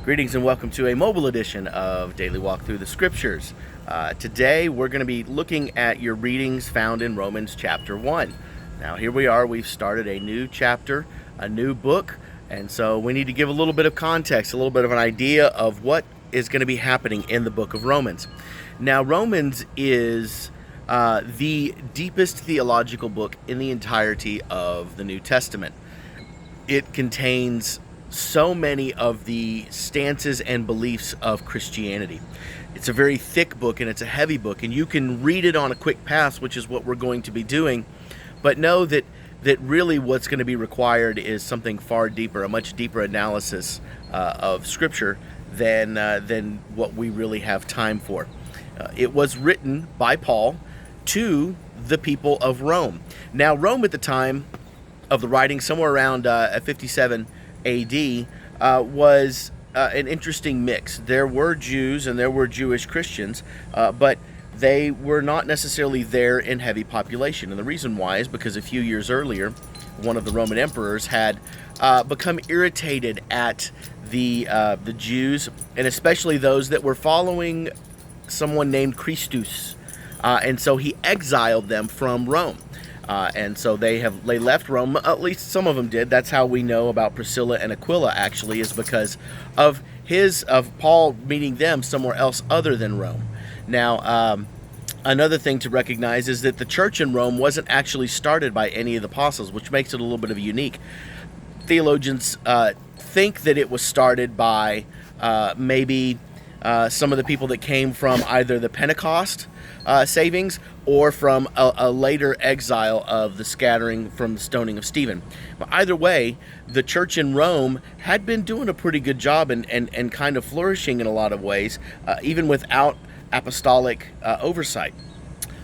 Greetings and welcome to a mobile edition of Daily Walk Through the Scriptures. Today we're going to be looking at your readings found in Romans chapter 1. Now here we are, we've started a new chapter, a new book, and so we need to give a little bit of context, a little bit of an idea of what is going to be happening in the book of Romans. Now Romans is the deepest theological book in the entirety of the New Testament. It contains so many of the stances and beliefs of Christianity. It's a very thick book and it's a heavy book, and you can read it on a quick pass, which is what we're going to be doing, but know that really what's going to be required is something far deeper, a much deeper analysis of Scripture than what we really have time for. It was written by Paul to the people of Rome. Now, Rome at the time of the writing, somewhere around 57 AD, was an interesting mix. There were Jews and there were Jewish Christians, but they were not necessarily there in heavy population. And the reason why is because a few years earlier, one of the Roman emperors had become irritated at the Jews, and especially those that were following someone named Christus. And so he exiled them from Rome. And so they left Rome. At least some of them did. That's how we know about Priscilla and Aquila, actually, is because of Paul meeting them somewhere else other than Rome. Now, another thing to recognize is that the church in Rome wasn't actually started by any of the apostles, which makes it a little bit of unique. Theologians think that it was started by maybe some of the people that came from either the Pentecost savings or from a later exile of the scattering from the stoning of Stephen. But either way, the church in Rome had been doing a pretty good job and kind of flourishing in a lot of ways, even without apostolic oversight.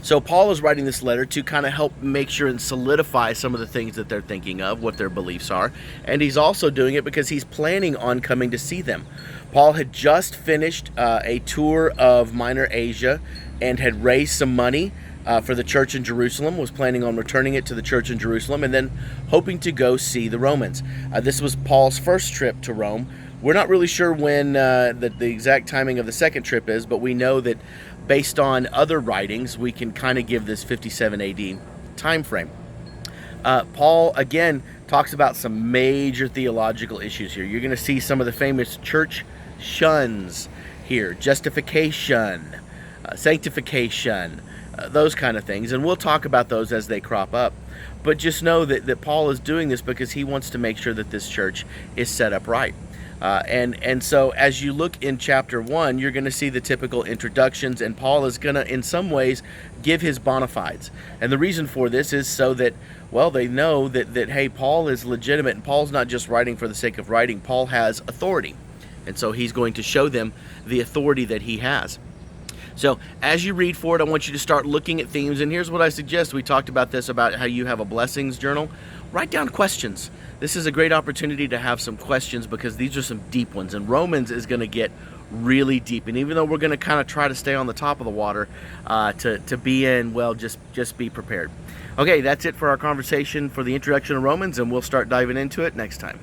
So Paul is writing this letter to kind of help make sure and solidify some of the things that they're thinking of, what their beliefs are, and he's also doing it because he's planning on coming to see them. Paul had just finished a tour of Minor Asia and had raised some money for the church in Jerusalem, was planning on returning it to the church in Jerusalem, and then hoping to go see the Romans. This was Paul's first trip to Rome. We're not really sure when the exact timing of the second trip is, but we know that based on other writings, we can kind of give this 57 AD time frame. Paul, again, talks about some major theological issues here. You're going to see some of the famous church shuns here: justification, sanctification, those kind of things. And we'll talk about those as they crop up. But just know that Paul is doing this because he wants to make sure that this church is set up right. And so as you look in chapter 1, you're going to see the typical introductions, and Paul is going to, in some ways, give his bona fides. And the reason for this is so that, well, they know that hey, Paul is legitimate, and Paul's not just writing for the sake of writing. Paul has authority. And so he's going to show them the authority that he has. So as you read for it, I want you to start looking at themes. And here's what I suggest. We talked about this, about how you have a blessings journal. Write down questions. This is a great opportunity to have some questions because these are some deep ones. And Romans is going to get really deep. And even though we're going to kind of try to stay on the top of the water, to be in, well, just be prepared. Okay, that's it for our conversation for the introduction of Romans, and we'll start diving into it next time.